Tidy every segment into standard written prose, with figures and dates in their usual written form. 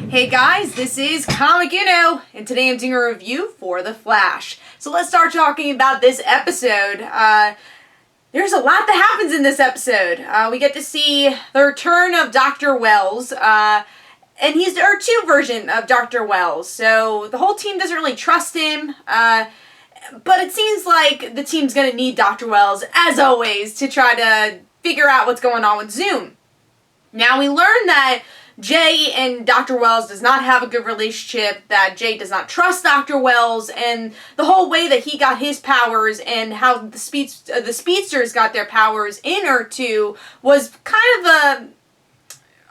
Hey guys, this is Comic Uno, and today I'm doing a review for The Flash. So let's start talking about this episode. There's a lot that happens in this episode. We get to see the return of Dr. Wells, and he's the Earth 2 version of Dr. Wells. So the whole team doesn't really trust him, but it seems like the team's going to need Dr. Wells, as always, to try to figure out what's going on with Zoom. Now we learn that Jay and Dr. Wells does not have a good relationship, that Jay does not trust Dr. Wells, and the whole way that he got his powers and how the speedsters got their powers in Earth 2 was kind of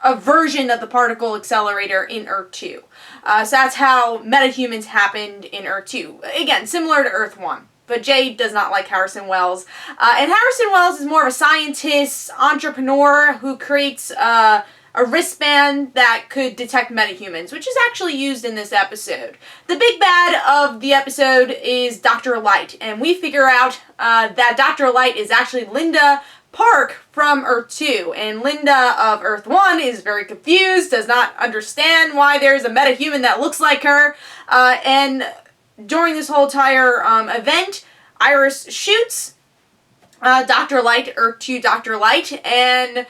a version of the particle accelerator in Earth 2. So that's how metahumans happened in Earth 2. Again, similar to Earth 1. But Jay does not like Harrison Wells. And Harrison Wells is more of a scientist, entrepreneur who creates a wristband that could detect metahumans, which is actually used in this episode. The big bad of the episode is Dr. Light, and we figure out that Dr. Light is actually Linda Park from Earth 2, and Linda of Earth 1 is very confused, does not understand why there's a metahuman that looks like her, and during this whole entire event, Iris shoots Dr. Light, Earth 2 Dr. Light, and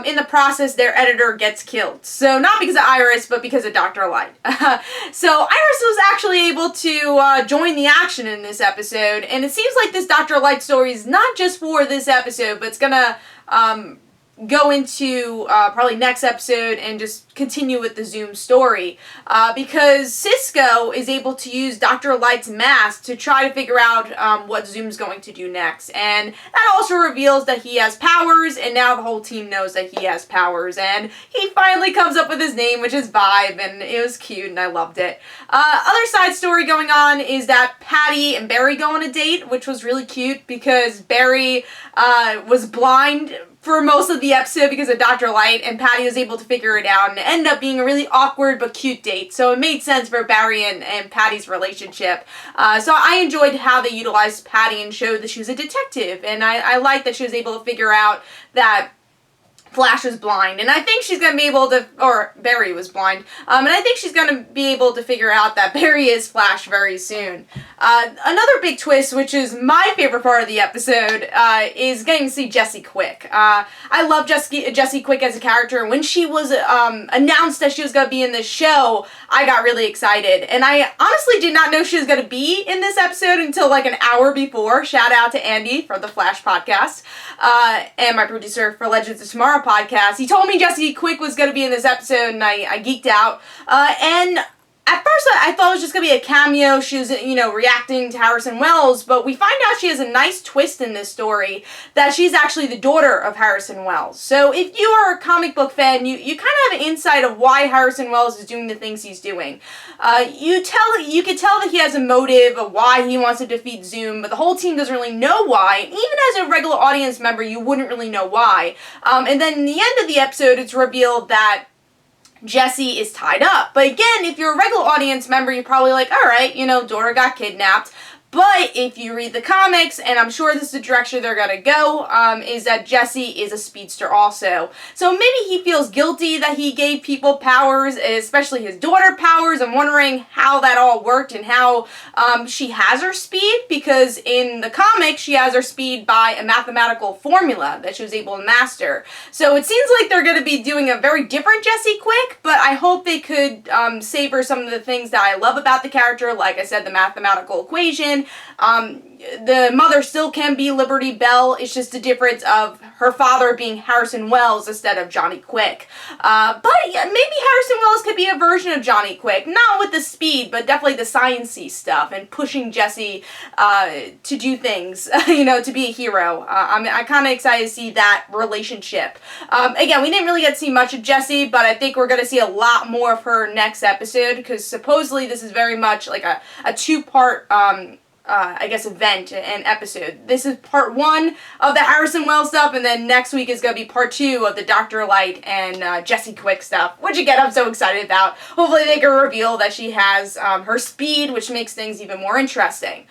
in the process, their editor gets killed. So not because of Iris, but because of Dr. Light. So Iris was actually able to join the action in this episode, and it seems like this Dr. Light story is not just for this episode, but it's gonna go into probably next episode and just continue with the Zoom story, because Cisco is able to use Dr. Light's mask to try to figure out what Zoom's going to do next, and that also reveals that he has powers, and now the whole team knows that he has powers, and he finally comes up with his name, which is Vibe, and it was cute and I loved it. Other side story going on is that Patty and Barry go on a date, which was really cute because Barry was blind for most of the episode because of Dr. Light, and Patty was able to figure it out, and it ended up being a really awkward but cute date. So it made sense for Barry and Patty's relationship. So I enjoyed how they utilized Patty and showed that she was a detective, and I liked that she was able to figure out that Flash was blind, and I think she's going to be able to, or Barry was blind, and I think she's going to be able to figure out that Barry is Flash very soon. Another big twist, which is my favorite part of the episode, is getting to see Jesse Quick. I love Jesse Quick as a character, and when she was announced that she was going to be in this show, I got really excited, and I honestly did not know she was going to be in this episode until like an hour before. Shout out to Andy from the Flash podcast, and my producer for Legends of Tomorrow podcast. He told me Jesse Quick was going to be in this episode, and I geeked out, and at first I thought it was just going to be a cameo. She was, reacting to Harrison Wells, but we find out she has a nice twist in this story, that she's actually the daughter of Harrison Wells. So if you are a comic book fan, you kind of have an insight of why Harrison Wells is doing the things he's doing. You can tell that he has a motive of why he wants to defeat Zoom, but the whole team doesn't really know why. Even as a regular audience member, you wouldn't really know why. And then in the end of the episode, it's revealed that Jesse is tied up. But again, if you're a regular audience member, you're probably like, alright, daughter got kidnapped. But if you read the comics, and I'm sure this is the direction they're going to go, is that Jesse is a speedster also. So maybe he feels guilty that he gave people powers, especially his daughter powers. I'm wondering how that all worked and how she has her speed, because in the comics she has her speed by a mathematical formula that she was able to master. So it seems like they're going to be doing a very different Jesse Quick, but I hope they could savor some of the things that I love about the character, like I said, the mathematical equation. The mother still can be Liberty Bell. It's just a difference of her father being Harrison Wells instead of Johnny Quick. But yeah, maybe Harrison Wells could be a version of Johnny Quick. Not with the speed, but definitely the science-y stuff and pushing Jesse to do things, to be a hero. I'm kind of excited to see that relationship. Again, we didn't really get to see much of Jesse, but I think we're going to see a lot more of her next episode, because supposedly this is very much like a two-part event and episode. This is part 1 of the Harrison Wells stuff, and then next week is going to be part 2 of the Dr. Light and Jesse Quick stuff, which again I'm so excited about. Hopefully they can reveal that she has her speed, which makes things even more interesting.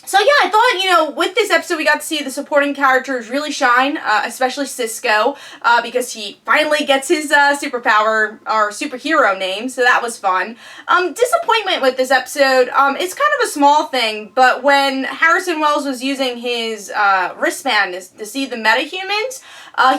So yeah, I thought, with this episode we got to see the supporting characters really shine, especially Cisco, because he finally gets his superpower, or superhero name, so that was fun. Disappointment with this episode, it's kind of a small thing, but when Harrison Wells was using his wristband to see the metahumans,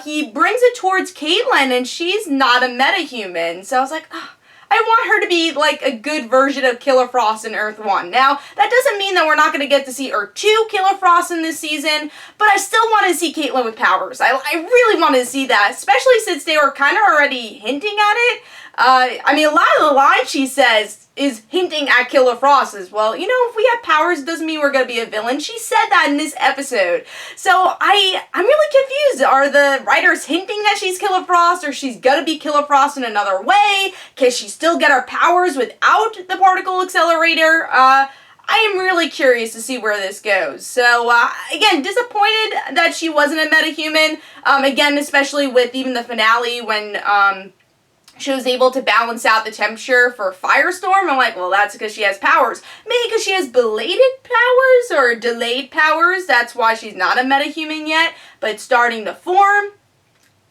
he brings it towards Caitlin, and she's not a metahuman, so I was like, oh, I want her to be like a good version of Killer Frost in Earth 1. Now, that doesn't mean that we're not going to get to see Earth 2 Killer Frost in this season, but I still wanted to see Caitlin with powers. I really wanted to see that, especially since they were kind of already hinting at it. I mean, a lot of the lines she says is hinting at Killer Frost as well. If we have powers, it doesn't mean we're going to be a villain. She said that in this episode. So I'm really confused. Are the writers hinting that she's Killer Frost, or she's going to be Killer Frost in another way? Can she still get her powers without the particle accelerator? I am really curious to see where this goes. So, again, disappointed that she wasn't a metahuman. Again, especially with even the finale when, she was able to balance out the temperature for Firestorm. I'm like, well, that's because she has powers. Maybe because she has belated powers or delayed powers. That's why she's not a metahuman yet, but it's starting to form.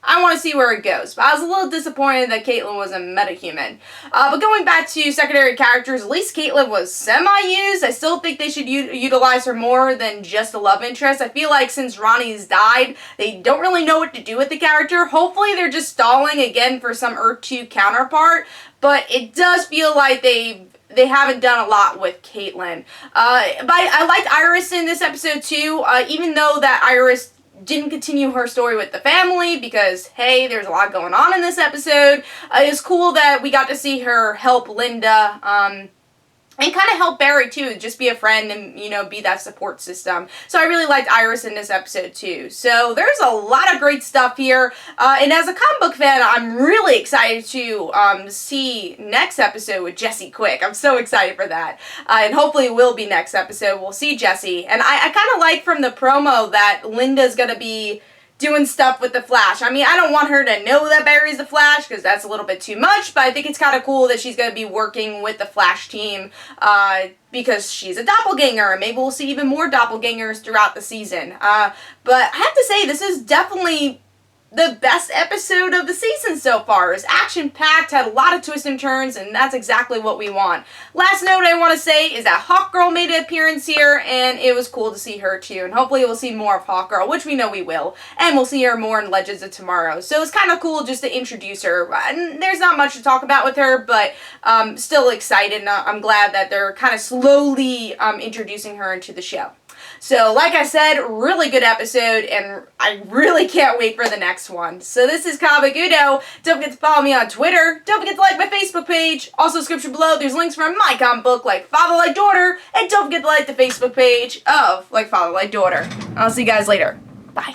I want to see where it goes. But I was a little disappointed that Caitlin was a metahuman. But going back to secondary characters, at least Caitlin was semi-used. I still think they should utilize her more than just a love interest. I feel like since Ronnie's died, they don't really know what to do with the character. Hopefully they're just stalling again for some Earth 2 counterpart. But it does feel like they haven't done a lot with Caitlin. But I liked Iris in this episode too, even though that Iris didn't continue her story with the family because, hey, there's a lot going on in this episode. It's cool that we got to see her help Linda, and kind of help Barry too, just be a friend and, be that support system. So I really liked Iris in this episode too. So there's a lot of great stuff here. And as a comic book fan, I'm really excited to see next episode with Jesse Quick. I'm so excited for that. And hopefully it will be next episode. We'll see Jesse. And I kind of like from the promo that Linda's going to be doing stuff with the Flash. I mean, I don't want her to know that Barry's the Flash because that's a little bit too much, but I think it's kind of cool that she's going to be working with the Flash team because she's a doppelganger, and maybe we'll see even more doppelgangers throughout the season. But I have to say, this is definitely the best episode of the season so far. It's action-packed, had a lot of twists and turns, and that's exactly what we want. Last note I want to say is that Hawkgirl made an appearance here, and it was cool to see her too. And hopefully we'll see more of Hawkgirl, which we know we will. And we'll see her more in Legends of Tomorrow. So it's kind of cool just to introduce her. And there's not much to talk about with her, but still excited. And I'm glad that they're kind of slowly introducing her into the show. So, like I said, really good episode, and I really can't wait for the next one. So this is Comic Uno. Don't forget to follow me on Twitter. Don't forget to like my Facebook page. Also, description below, there's links for my comic book, Like Father, Like Daughter. And don't forget to like the Facebook page of Like Father, Like Daughter. I'll see you guys later. Bye.